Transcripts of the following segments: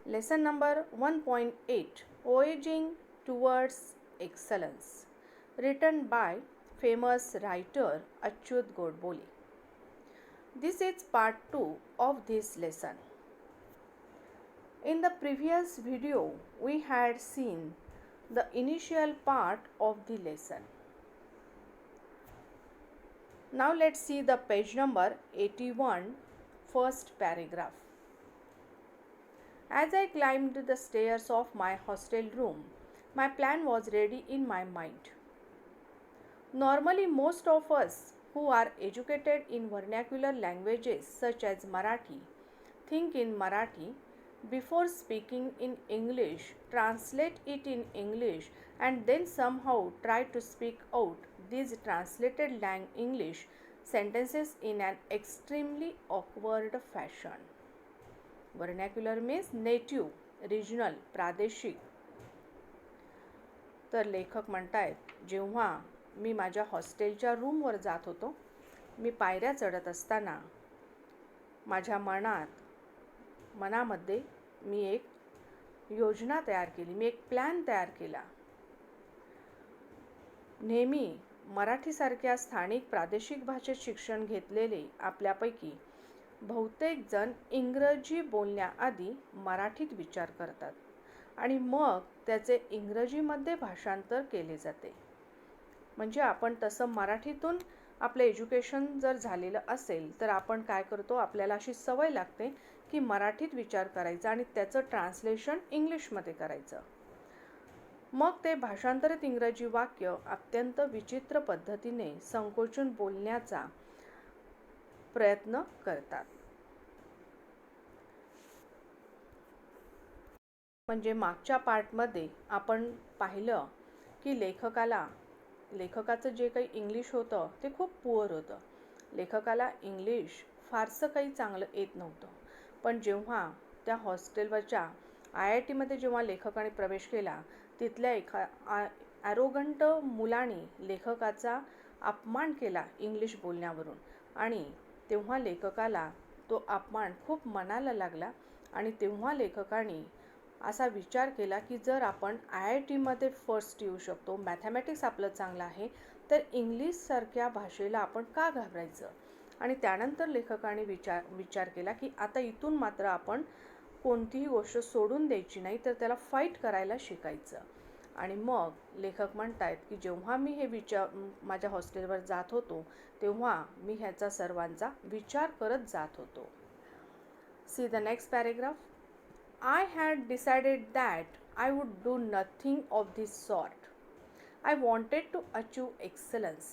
Lesson number 1.8, Voyaging Towards Excellence, written by famous writer Achyut Godbole. This is part 2 of this lesson. In the previous video, we had seen the initial part of the lesson. Now let's see the page number 81, first paragraph. As I climbed the stairs of my hostel room, my plan was ready in my mind. Normally, most of us who are educated in vernacular languages such as Marathi think in Marathi before speaking in English, translate it in English, and then somehow try to speak out these translated English sentences in an extremely awkward fashion. Vernacular means native, regional, प्रादेशिक. तर लेखक म्हणतायत, जेव्हा मी माझ्या हॉस्टेलच्या रूमवर जात होतो, मी पायऱ्या चढत असताना माझ्या मनामध्ये मी एक योजना तयार केली, मी एक प्लॅन तयार केला. नेहमी मराठीसारख्या स्थानिक प्रादेशिक भाषेत शिक्षण घेतलेले आपल्यापैकी बहुतेक जण इंग्रजी बोलण्याआधी मराठीत विचार करतात आणि मग त्याचे इंग्रजीमध्ये भाषांतर केले जाते. म्हणजे आपण तसं मराठीतून आपलं एज्युकेशन जर झालेलं असेल तर आपण काय करतो, आपल्याला अशी सवय लागते की मराठीत विचार करायचा आणि त्याचं ट्रान्सलेशन इंग्लिशमध्ये करायचं. मग ते भाषांतरित इंग्रजी वाक्य अत्यंत विचित्र पद्धतीने संकोचून बोलण्याचा प्रयत्न करतात. म्हणजे मागच्या पार्टमध्ये आपण पाहिलं की लेखकाचं जे काही इंग्लिश होतं ते खूप पुअर होतं. लेखकाला इंग्लिश फारसं काही चांगलं येत नव्हतं. पण जेव्हा त्या हॉस्टेलवरच्या IITमध्ये जेव्हा लेखकाने प्रवेश केला, तिथल्या ॲरोगंट मुलाने लेखकाचा अपमान केला इंग्लिश बोलण्यावरून आणि तेव्हा लेखकाला तो अपमान खूप मनाला लागला आणि तेव्हा लेखकाने असा विचार केला की जर आपण IITमध्ये फर्स्ट येऊ शकतो, मॅथमॅटिक्स आपलं चांगलं आहे, तर इंग्लिशसारख्या भाषेला आपण का घाबरायचं. आणि त्यानंतर लेखकाने विचार केला की आता इथून मात्र आपण कोणतीही गोष्ट सोडून द्यायची नाही, तर त्याला फाईट करायला शिकायचं. आणि मग लेखक म्हणतायत की जेव्हा मी हे माझ्या हॉस्टेलवर जात होतो तेव्हा मी ह्याचा सर्वांचा विचार करत जात होतो. See the next paragraph. I had decided that I would do nothing of this sort. I wanted to achieve excellence.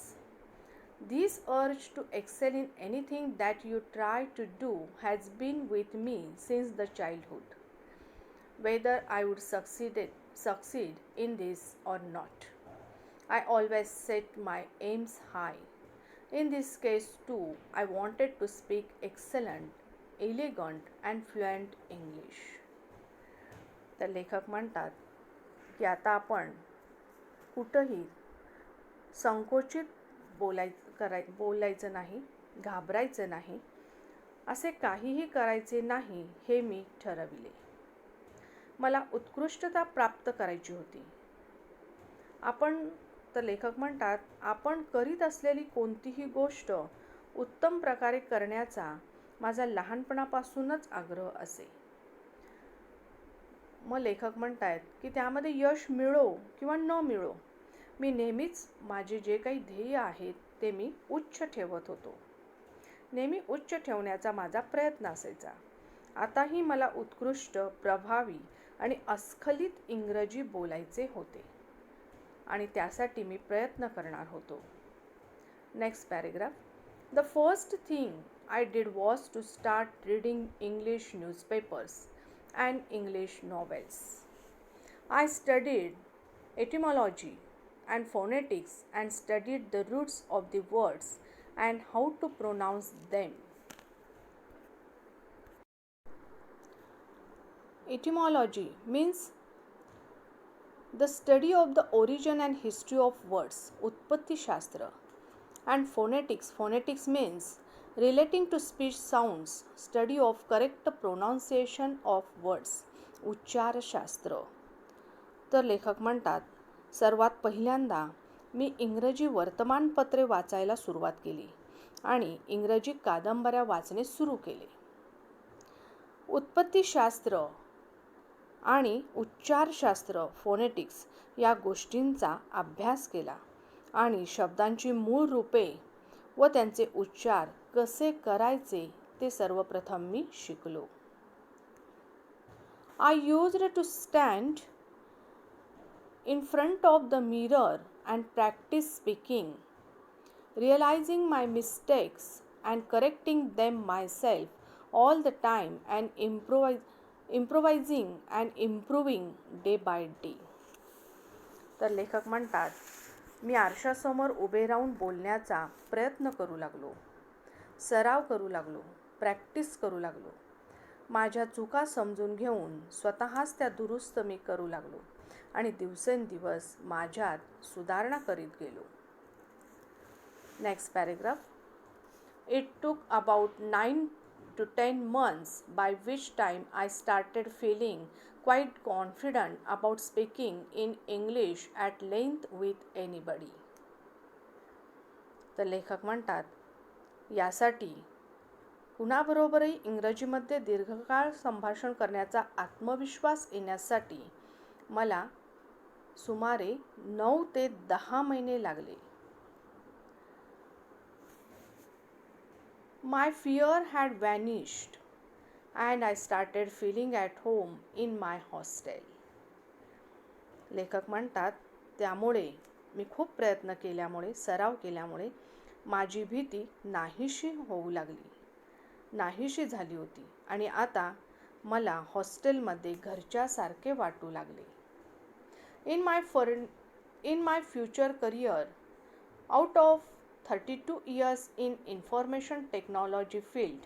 This urge to excel in anything that you try to do has been with me since the childhood, whether I would succeed in this or not. I always set my aims high. In this case too, I wanted to speak excellent, elegant and fluent English. तर लेखक म्हणतात की आता आपण कुठंही संकोचित बोलायचं नाही, घाबरायचं नाही, असे काहीही करायचे नाही हे मी ठरविले. मला उत्कृष्टता प्राप्त करायची होती. तर लेखक म्हणतात, आपण करीत असलेली कोणतीही गोष्ट उत्तम प्रकारे करण्याचा माझा लहानपणापासूनच आग्रह असे. मग लेखक म्हणतायत की त्यामध्ये यश मिळो किंवा न मिळो, मी नेहमीच माझे जे काही ध्येय आहेत ते मी उच्च ठेवत होतो. नेहमी उच्च ठेवण्याचा माझा प्रयत्न असायचा. आताही मला उत्कृष्ट, प्रभावी आणि अस्खलित इंग्रजी बोलायचे होते आणि त्यासाठी मी प्रयत्न करणार होतो. Next paragraph. The first thing I did was to start reading English newspapers and English novels. I studied etymology and phonetics and studied the roots of the words and how to pronounce them. Etymology means the study of the origin and history of words, Utpatti Shastra. And phonetics means relating to speech sounds, study of correct pronunciation of words उच्चारशास्त्र. तर लेखक म्हणतात, सर्वात पहिल्यांदा मी इंग्रजी वर्तमानपत्रे वाचायला सुरुवात केली आणि इंग्रजी कादंबऱ्या वाचणे सुरू केले. उत्पत्तीशास्त्र आणि उच्चारशास्त्र फोनेटिक्स या गोष्टींचा अभ्यास केला आणि शब्दांची मूळ रूपे व त्यांचे उच्चार कसे करायचे ते सर्वप्रथम मी शिकलो. I used to stand in front of the mirror and practice speaking, realizing my mistakes and correcting them myself all the time and improvising and improving day by day. तर लेखक म्हणतात, मी आरशासमोर उभे राहून बोलण्याचा प्रयत्न करू लागलो, सराव करू लागलो, प्रॅक्टिस करू लागलो. माझ्या चुका समजून घेऊन स्वतःच त्या दुरुस्त मी करू लागलो आणि दिवसेंदिवस माझ्यात सुधारणा करीत गेलो. Next paragraph. It took about 9 to 10 months, by which time I started feeling quite confident about speaking in English at length with anybody. तर लेखक म्हणतात, यासाठी कुणाबरोबरही इंग्रजीमध्ये दीर्घकाळ संभाषण करण्याचा आत्मविश्वास येण्यासाठी मला सुमारे 9 ते 10 महिने लागले. My fear had vanished and I started feeling at home in my hostel. लेखक म्हणतात, त्यामुळे मी खूप प्रयत्न केल्यामुळे, सराव केल्यामुळे माझी भीती नाहीशी होऊ लागली, नाहीशी झाली होती आणि आता मला हॉस्टेलमध्ये घरच्यासारखे वाटू लागले. In my future career, out of 32 years in information technology field,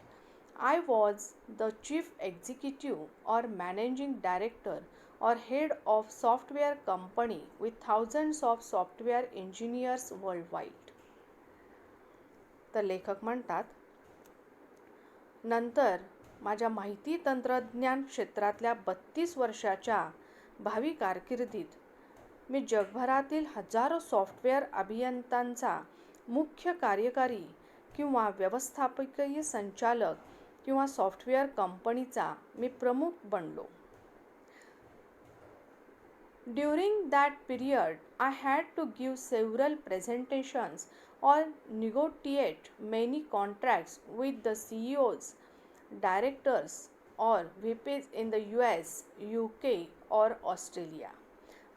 I was the chief executive or managing director or head of software company with thousands of software engineers worldwide. तर लेखक म्हणतात, नंतर माझ्या माहिती तंत्रज्ञान क्षेत्रातल्या 32 वर्षाच्या भावी कारकिर्दीत मी जगभरातील हजारो सॉफ्टवेअर अभियंत्यांचा मुख्य कार्यकारी किंवा व्यवस्थापकीय संचालक किंवा सॉफ्टवेअर कंपनीचा मी प्रमुख बनलो. During that period, I had to give several presentations or negotiate many contracts with the CEOs, directors or VPs in the US, UK or Australia.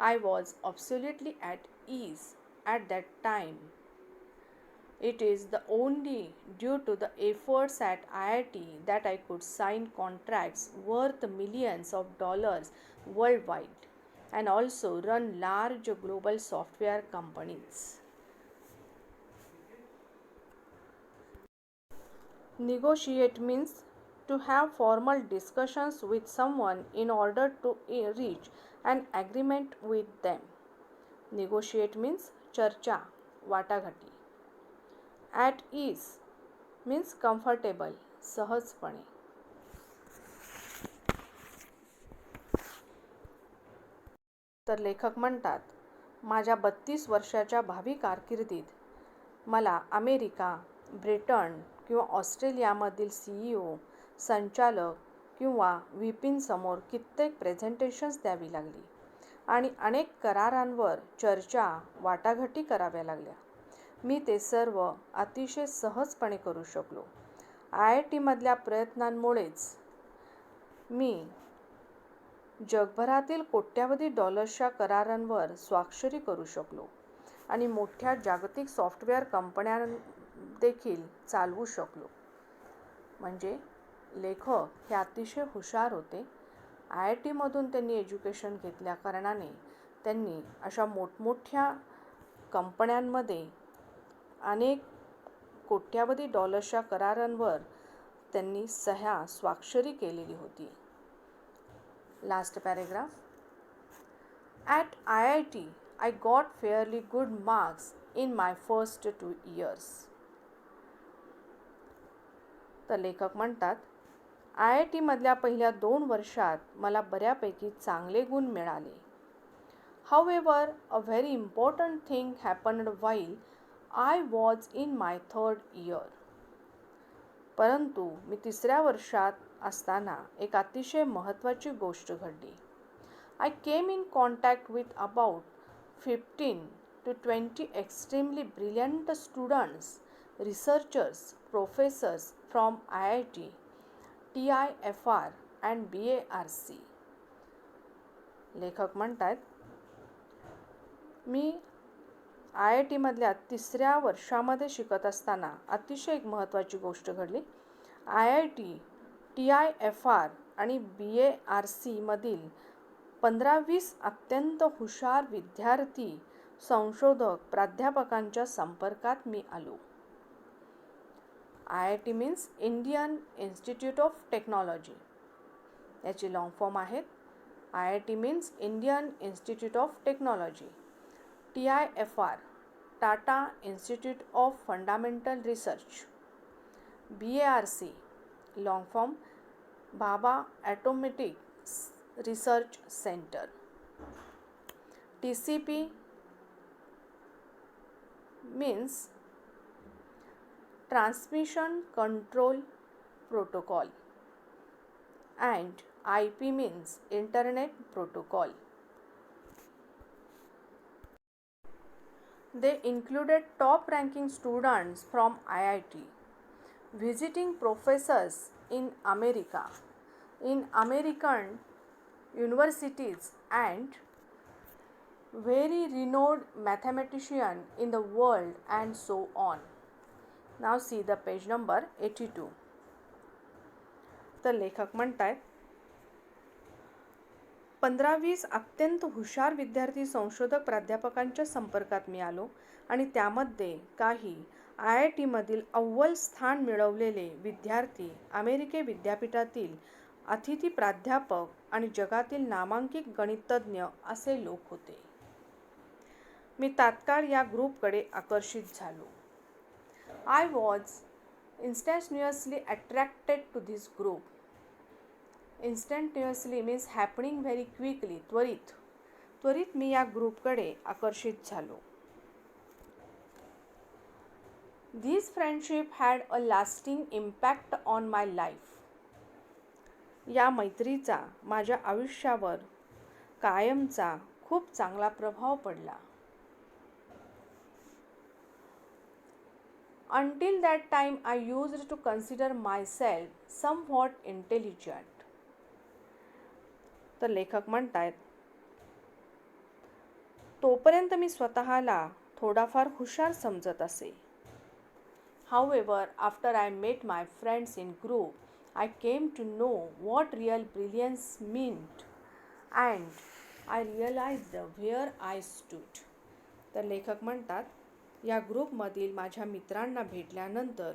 I was absolutely at ease at that time. It is the only due to the efforts at IIT that I could sign contracts worth millions of dollars worldwide and also run large global software companies. Negotiate means to have formal discussions with someone in order to reach an agreement with them. Negotiate means चर्चा, वाटाघाटी. At ease means comfortable, सहजपणे. तर लेखक म्हणतात, माझ्या 32 वर्षाच्या भावी कारकिर्दीत मला अमेरिका, ब्रिटन किंवा ऑस्ट्रेलियामधील CEO, संचालक किंवा व्हीपींसमोर कित्येक प्रेझेंटेशन्स द्यावी लागली आणि अनेक करारांवर चर्चा, वाटाघाटी कराव्या लागल्या. मी ते सर्व अतिशय सहजपणे करू शकलो. IITमधल्या प्रयत्नांमुळेच मी जगभरातील कोट्यावधी डॉलर्सच्या करारांवर स्वाक्षरी करू शकलो आणि मोठ्या जागतिक सॉफ्टवेअर कंपन्या देखील चालवू शकलो. म्हणजे लेखक हे अतिशय हुशार होते. IITमधून त्यांनी एज्युकेशन घेतल्या कारणाने त्यांनी अशा मोठमोठ्या कंपन्यांमध्ये अनेक कोट्यावधी डॉलर्सच्या करारांवर त्यांनी स्वाक्षरी केलेली होती. Last paragraph. At IIT, I got fairly good marks in my first 2 years. तर लेखक म्हणतात, IIT-मधल्या पहिल्या 2 वर्षात मला बऱ्यापैकी चांगले गुण मिळाले. However, a very important thing happened while I was in my 3rd year. परंतु मी 3ऱ्या वर्षात असताना एक अतिशय महत्त्वाची गोष्ट घडली. I came in contact with about 15 to 20 extremely brilliant students, researchers, professors from IIT, TIFR and BARC. लेखक म्हणतात, मी IIT-मधल्या 3ऱ्या वर्षामध्ये शिकत असताना अतिशय एक महत्त्वाची गोष्ट घडली. IIT, TIFR आणि BARC-मधील 15-20 अत्यंत हुशार विद्यार्थी, संशोधक, प्राध्यापकांच्या संपर्कात मी आलो. IIT means Indian institute of technology. याची लॉंग फॉर्म आहेत. IIT means Indian institute of technology. TIFR, Tata institute of fundamental research. BARC, long form Bhabha atomic research centre. TCP means transmission control protocol and IP means internet protocol. They included top ranking students from IIT, visiting professors in America, in American universities and very renowned mathematician in the world and so on. Now see the page number 82. तर लेखक म्हणतात, 15-20 अत्यंत हुशार विद्यार्थी, संशोधक, प्राध्यापकांच्या संपर्कात मी आलो आणि त्यामध्ये काही IIT-मधील अव्वल स्थान मिळवलेले विद्यार्थी, अमेरिके विद्यापीठातील अतिथी प्राध्यापक आणि जगातील नामांकित गणितज्ञ असे लोक होते. मी तात्काळ या ग्रुपकडे आकर्षित झालो. I was instantaneously attracted to this group. Instantaneously means happening very quickly. त्वरित मी या ग्रुपकडे आकर्षित झालो. This friendship had a lasting impact on my life. या मैत्रीचा माझ्या आयुष्यावर कायमचा खूप चांगला प्रभाव पडला. Until that time I used to consider myself somewhat intelligent. तर लेखक म्हणतात, तोपर्यंत मी स्वतःला थोडाफार हुशार समजत असे. However, after I met my friends in group, I came to know what real brilliance meant and I realized where I stood. तर लेखक म्हणतात, या ग्रुपमधील माझ्या मित्रांना भेटल्यानंतर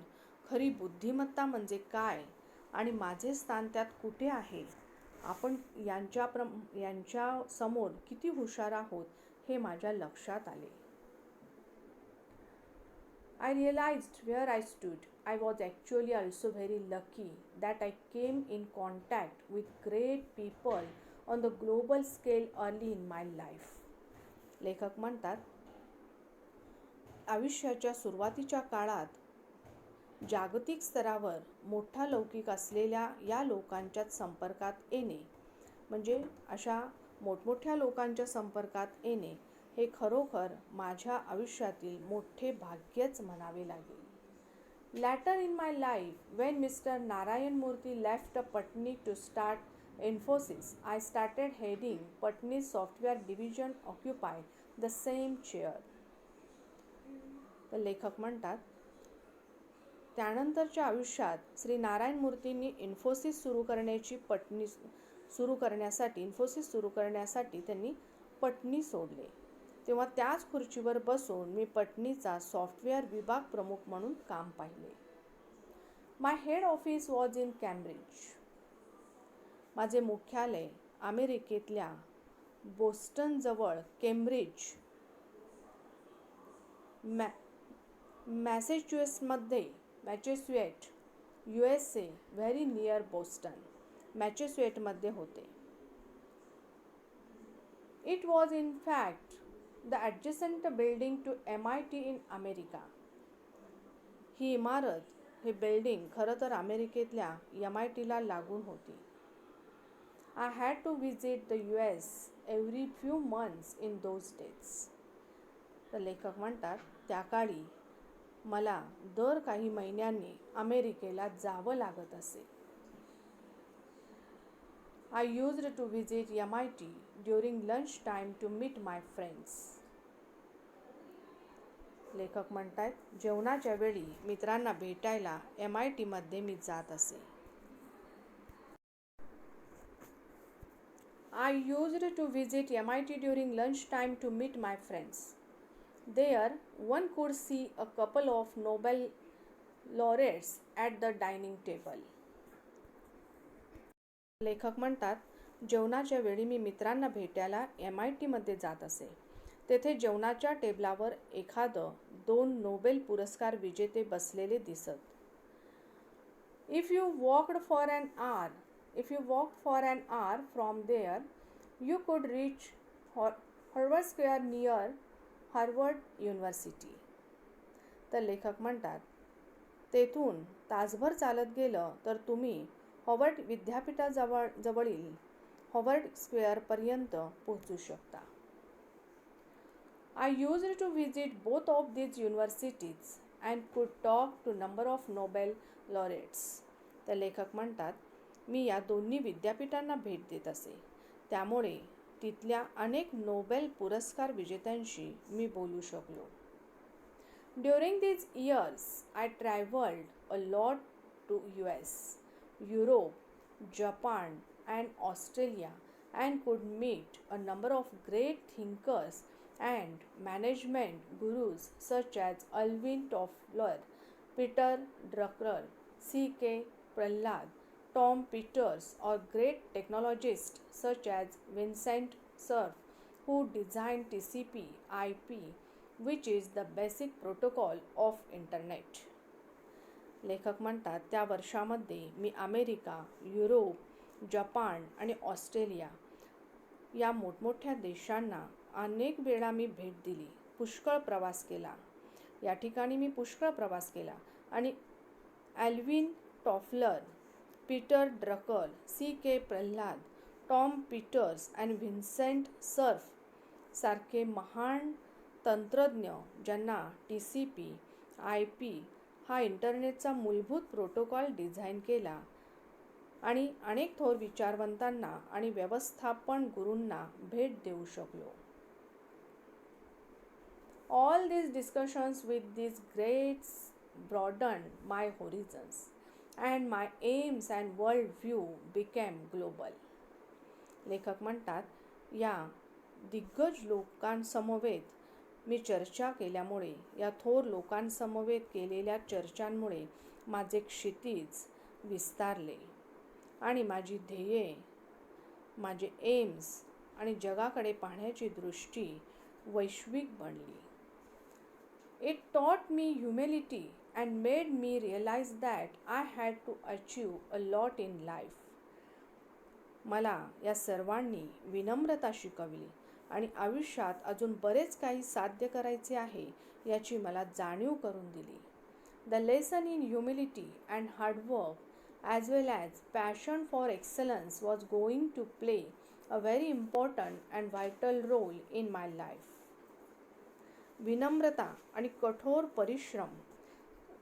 खरी बुद्धिमत्ता म्हणजे काय आणि माझे स्थान त्यात कुठे आहे, आपण यांच्या समोर किती हुशार आहोत हे माझ्या लक्षात आले. I realized where I stood. I was actually also very lucky that I came in contact with great people on the global scale early in my life. लेखक म्हणतात, आयुष्याच्या सुरुवातीच्या काळात जागतिक स्तरावर मोठा लौकिक असलेल्या या लोकांच्या संपर्कात येणे, म्हणजे अशा मोठमोठ्या लोकांच्या संपर्कात येणे हे खरोखर माझ्या आयुष्यातील मोठे भाग्यच म्हणावे लागेल. Later in my life, when Mr. Narayan Murthy left Patni to start Infosys, I started heading Patni's software division, occupied the same chair. तर लेखक म्हणतात, त्यानंतरच्या आयुष्यात श्री नारायण मूर्तींनी इन्फोसिस सुरू करण्यासाठी त्यांनी पटनी सोडले. तेव्हा त्याच खुर्चीवर बसून मी पटनीचा सॉफ्टवेअर विभाग प्रमुख म्हणून काम पाहिले. My head office was in Cambridge. माझे मुख्यालय अमेरिकेतल्या बोस्टनजवळ केम्ब्रिज मॅसेच्युएट्समध्ये USA, व्हेरी नियर बोस्टन, मॅचेस्वेटमध्ये होते. It was in fact the adjacent building to MIT in America. ही इमारत, ही बिल्डिंग खरं तर अमेरिकेतल्या MITला लागून होती. I had to visit the US every few months in those days. तर लेखक म्हणतात, त्या काळी मला दर काही महिन्यांनी अमेरिकेला जावं लागत असे. I used to visit MIT during lunch time to meet my friends. लेखक म्हणतात, जेवणाच्या वेळी मित्रांना भेटायला MIT मध्ये मी जात असे. I used to visit MIT during lunch time to meet my friends. There, one could see a couple of Nobel laureates at the dining table. लेखक म्हणतात, जेवणाच्या वेळी मी मित्रांना भेटायला MIT मध्ये जात असे. तेथे जेवणाच्या टेबलावर दोन नोबेल पुरस्कार विजेते बसलेले दिसत. If you walked for an hour from there, you could reach Harvard Square near Harvard University. तर लेखक म्हणतात, तेथून तासभर चालत गेलं तर तुम्ही हार्वर्ड विद्यापीठाजवळील हार्वर्ड स्क्वेअरपर्यंत पोहोचू शकता. I used to visit both of these universities and could talk to number of Nobel laureates. तर लेखक म्हणतात, मी या दोन्ही विद्यापीठांना भेट देत असे. त्यामुळे तिथल्या अनेक नोबेल पुरस्कार विजेत्यांशी मी बोलू शकलो. During these years, I traveled a lot to US, Europe, Japan, and Australia and could meet a number of great thinkers and management gurus such as Alvin Toffler, Peter Drucker, C.K. Prahalad, Tom Peters, or great technologists such as Vincent Cerf, who designed TCP/IP, which is the basic protocol of Internet. लेखक म्हणतात, त्या वर्षामध्ये मी America, Europe, Japan आणि Australia या मोठमोठ्या देशांना अनेक वेळा मी भेट दिली, पुष्कळ प्रवास केला. या ठिकाणी मी पुष्कळ प्रवास केला आणि Alvin Toffler, Peter Drucker, C.K. Prahalad, Tom Peters आणि व्हिन्सेंट सर्फ सारखे महान तंत्रज्ञ ज्यांना TCP/IP हा इंटरनेटचा मूलभूत प्रोटोकॉल डिझाईन केला आणि अनेक थोर विचारवंतांना आणि व्यवस्थापन गुरूंना भेट देऊ शकलो. All these discussions with these greats broadened my horizons and my aims and world view became global. लेखक म्हणतात, या दिग्गज लोकांसमवेत मी चर्चा केल्यामुळे, या थोर लोकांसमवेत केलेल्या चर्चांमुळे माझे क्षितिज विस्तारले आणि माझी ध्येये, माझे एम्स आणि जगाकडे पाहण्याची दृष्टी वैश्विक बनली. It taught me humility and made me realize that I had to achieve a lot in life. मला या सर्वांनी विनम्रता शिकवली आणि आयुष्यात अजून बरेच काही साध्य करायचे आहे याची मला जाणीव करून दिली. The lesson in humility and hard work as well as passion for excellence was going to play a very important and vital role in my life. विनम्रता आणि कठोर परिश्रम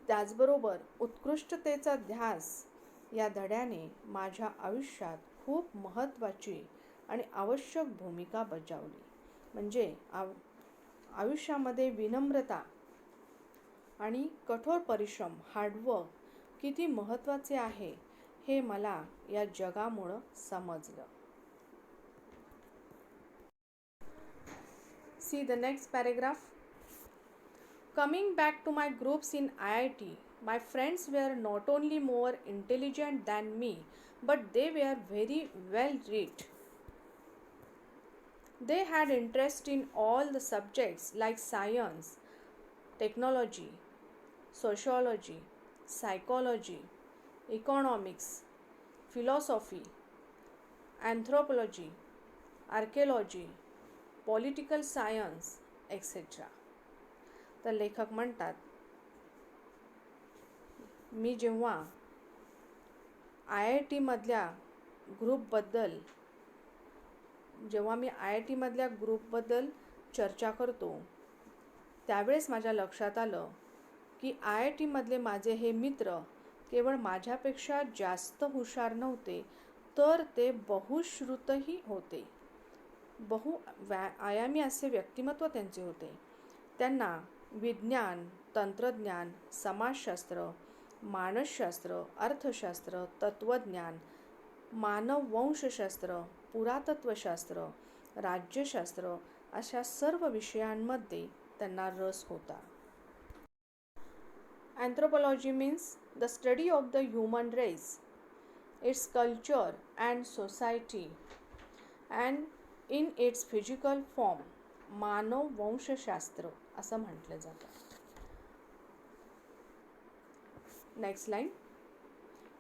त्याचबरोबर उत्कृष्टतेचा ध्यास या धड्याने माझ्या आयुष्यात खूप महत्त्वाची आणि आवश्यक भूमिका बजावली. म्हणजे आयुष्यामध्ये विनम्रता आणि कठोर परिश्रम, हार्डवर्क किती महत्त्वाचे आहे हे मला या जगामुळं समजलं. See the next paragraph. Coming back to my groups in IIT, my friends were not only more intelligent than me, but they were very well read. They had interest in all the subjects like science, technology, sociology, psychology, economics, philosophy, anthropology, archaeology, political science etcetera. तर लेखक म्हणतात, मी जेव्हा IIT मधल्या ग्रुपबद्दल चर्चा करतो, त्यावेळेस माझ्या लक्षात आलं की IIT मधले माझे हे मित्र केवळ माझ्यापेक्षा जास्त हुशार नव्हते, तर ते बहुश्रुतही होते. आयामी असे व्यक्तिमत्व त्यांचे होते. त्यांना विज्ञान, तंत्रज्ञान, समाजशास्त्र, मानसशास्त्र, अर्थशास्त्र, तत्त्वज्ञान, मानववंशशास्त्र, पुरातत्वशास्त्र, राज्यशास्त्र अशा सर्व विषयांमध्ये त्यांना रस होता. Anthropology means the study of the human race, its culture and society, and in its physical form. मानववंशशास्त्र असं म्हटलं जातं. Next line.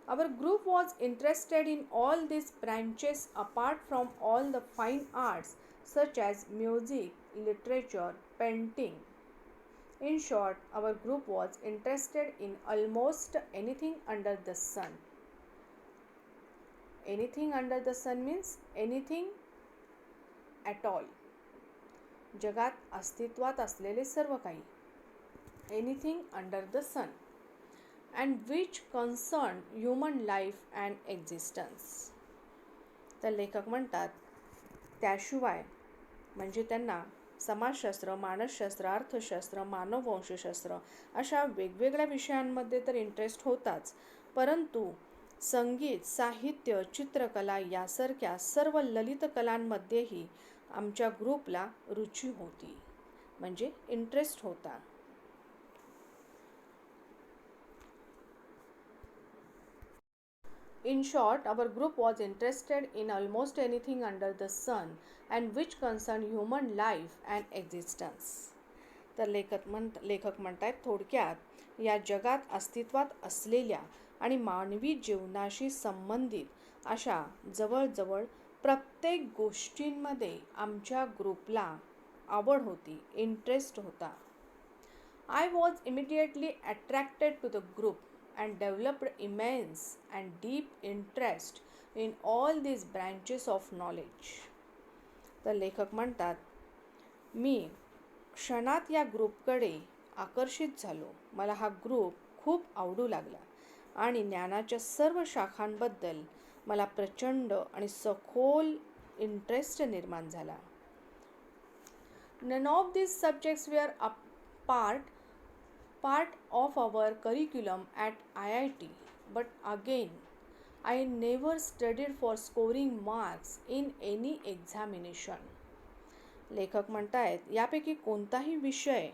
Our group was interested in all these branches apart from all the fine arts such as music, literature, painting. In short, our group was interested in almost anything under the sun. Anything under the sun means anything at all. जगात अस्तित्वात असलेले सर्व काही. Anything under the sun. And which concern human life and existence. तर लेखक म्हणतात, त्याशिवाय म्हणजे त्यांना समाजशास्त्र, मानसशास्त्र, अर्थशास्त्र, मानववंशशास्त्र अशा वेगवेगळ्या विषयांमध्ये तर इंटरेस्ट होताच, परंतु संगीत, साहित्य, चित्रकला यासारख्या सर्व ललित कलांमध्येही आमच्या ग्रुपला रुची होती, म्हणजे इंटरेस्ट होता. In short, our group was interested in almost anything under the sun and which concerned human life and existence. तर लेखक म्हणतात, थोडक्यात या जगात अस्तित्वात असलेल्या आणि मानवी जीवनाशी संबंधित अशा जवळजवळ प्रत्येक गोष्टींमध्ये आमच्या ग्रुपला आवड होती, इंटरेस्ट होता. I was immediately attracted to the group and developed immense and deep interest in all these branches of knowledge. तर लेखक म्हणतात, मी क्षणात या ग्रुपकडे आकर्षित झालो. मला हा ग्रुप खूप आवडू लागला आणि ज्ञानाच्या सर्व शाखांबद्दल मला प्रचंड आणि सखोल इंटरेस्ट निर्माण झाला. None of these subjects were a part of our curriculum at IIT, but again, I never studied for scoring marks in any examination. लेखक म्हणतायत, यापैकी कोणताही विषय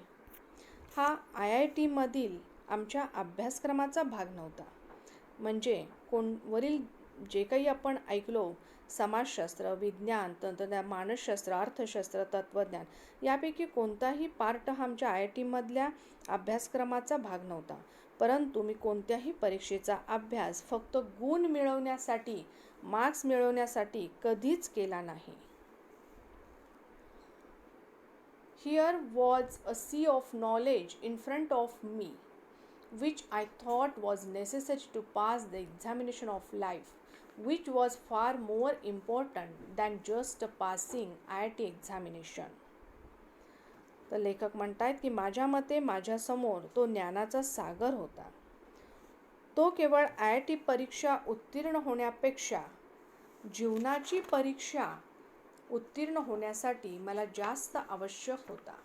हा IIT मधील आमच्या अभ्यासक्रमाचा भाग नव्हता. म्हणजे वरील जे काही आपण ऐकलो, समाजशास्त्र, विज्ञान, तंत्रज्ञान, मानसशास्त्र, अर्थशास्त्र, तत्त्वज्ञान यापैकी कोणताही पार्ट हा आमच्या IIT मधल्या अभ्यासक्रमाचा भाग नव्हता, परंतु मी कोणत्याही परीक्षेचा अभ्यास फक्त गुण मिळवण्यासाठी, मार्क्स मिळवण्यासाठी कधीच केला नाही. Here was a sea of knowledge in front of me, which I thought was necessary to pass the examination of life, which was far more important than just passing IIT examination. तर लेखक म्हणतात की माझ्या मते माझ्यासमोर तो ज्ञानाचा सागर होता. तो केवळ IIT परीक्षा उत्तीर्ण होण्यापेक्षा जीवनाची परीक्षा उत्तीर्ण होण्यासाठी मला जास्त आवश्यक होता.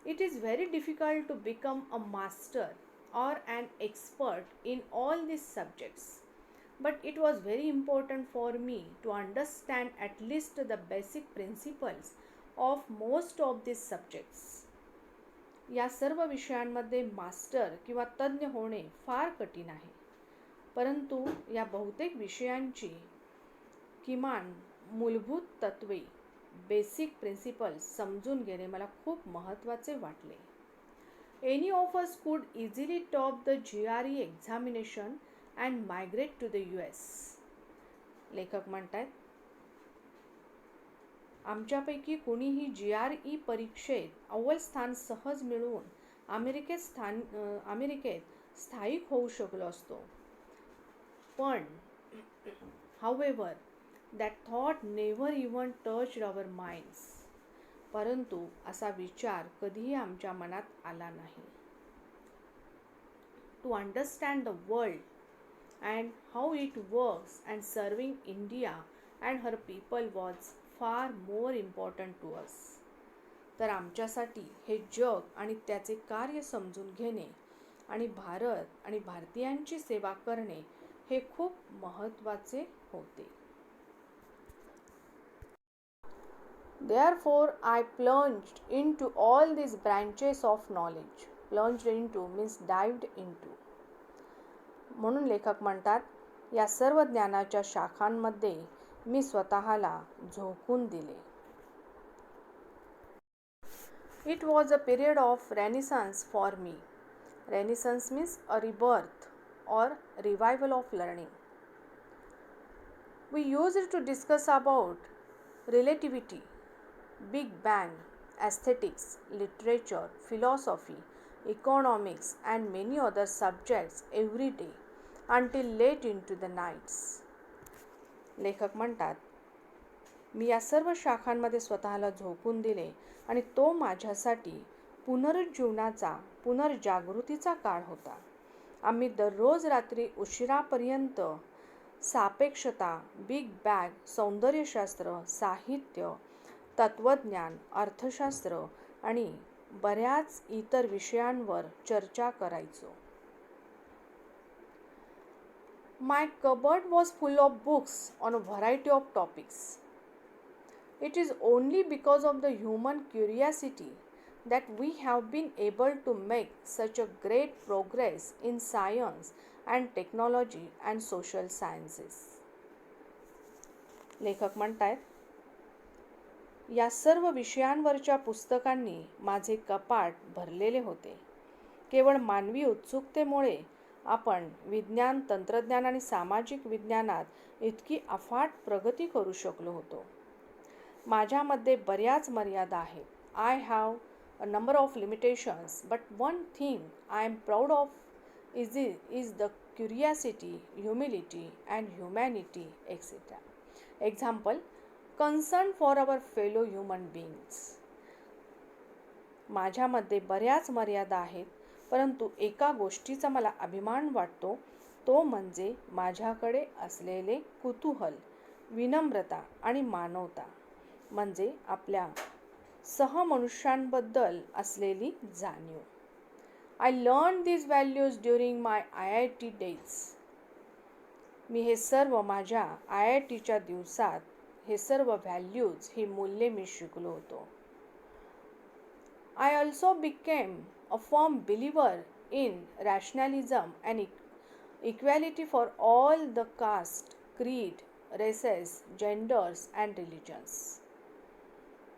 It is very difficult to become a master or an expert in all these subjects, but it was very important for me to understand at least the basic principles of most of these subjects. या सर्व विषयांमध्ये master किंवा तज्ञ होणे फार कठीण आहे, परंतु या बहुतेक विषयांची किमान मूलभूत तत्वे, बेसिक प्रिन्सिपल्स समजून घेणे मला खूप महत्त्वाचे वाटले. Any of us could easily top the GRE examination and migrate to the US. लेखक म्हणतात, आमच्यापैकी कुणीही GRE परीक्षेत अव्वल स्थान सहज मिळवून अमेरिकेत स्थायिक होऊ शकलो असतो. पण however, that thought never even touched our minds. परंतु असा विचार कधीही आमच्या मनात आला नाही. To understand the world and how it works and serving India and her people was far more important to us. तर आमच्यासाठी हे जग आणि त्याचे कार्य समजून घेणे आणि भारत आणि भारतीयांची सेवा करणे हे खूप महत्त्वाचे होते. Therefore, I plunged into all these branches of knowledge. Plunged into means dived into. म्हणून लेखक म्हणतात, या सर्व ज्ञानाच्या शाखांमध्ये मी स्वतःला झोकून दिले. It was a period of renaissance for me. Renaissance means a rebirth or revival of learning. We used to discuss about relativity, Big Bang, aesthetics, literature, philosophy, economics and many other subjects every day until late into the nights. लेखक म्हणतात, मी या सर्व शाखांमध्ये स्वतःला झोकून दिले आणि तो माझ्यासाठी पुनर्जागृतीचा काळ होता. आम्ही दररोज रात्री उशिरापर्यंत सापेक्षता, बिग बॅग, सौंदर्यशास्त्र, साहित्य, तत्वज्ञान, अर्थशास्त्र आणि बऱ्याच इतर विषयांवर चर्चा करायचो. My cupboard was full of books on a variety of topics. It is only because of the human curiosity that we have been able to make such a great progress in science and technology and social sciences. लेखक म्हणतात, या सर्व विषयांवरच्या पुस्तकांनी माझे कपाट भरलेले होते. केवळ मानवी उत्सुकतेमुळे आपण विज्ञान, तंत्रज्ञान आणि सामाजिक विज्ञानात इतकी अफाट प्रगती करू शकलो होतो. माझ्यामध्ये बऱ्याच मर्यादा आहेत. I have a number of limitations, but one thing I am proud of is the curiosity, humility and humanity, etc. Example, concern for our fellow human beings. माझ्यामध्ये बऱ्याच मर्यादा आहेत, परंतु एका गोष्टीचा मला अभिमान वाटतो, तो म्हणजे माझ्याकडे असलेले कुतूहल, विनम्रता आणि मानवता, म्हणजे आपल्या सहमनुष्यांबद्दल असलेली जाणीव. I learned these values during my IIT days. मी हे सर्व माझ्या IITच्या दिवसात हे सर्व व्हॅल्यूज, ही मूल्ये मी शिकलो होतो. I also became a firm believer in rationalism and equality for all the caste, creed, races, genders and religions.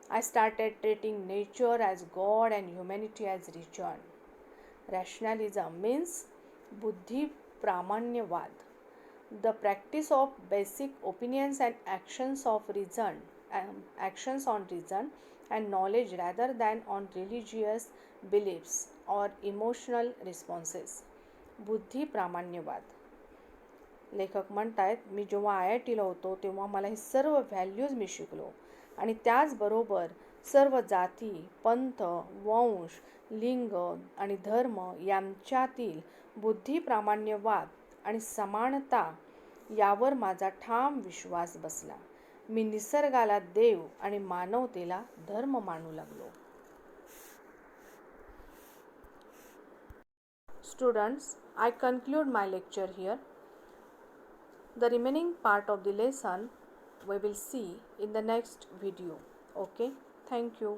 I started treating nature as God and humanity as religion. Rationalism means buddhi pramanyavad, the practice of basic opinions and actions on reason and knowledge rather than on religious beliefs or emotional responses. बुद्धी प्रामाण्यवाद. लेखक म्हणतात, मी जेव्हा IITला होतो तेव्हा मला हे सर्व values मी शिकलो आणि त्याचबरोबर सर्व जाती, पंथ, वंश, लिंग आणि धर्म यांच्यातील बुद्धी प्रामाण्यवाद आणि समानता यावर माझा ठाम विश्वास बसला. मी निसर्गाला देव आणि मानवतेला धर्म मानू लागलो. Students, I conclude my lecture here. The remaining part of the lesson we will see in the next video. Okay, thank you.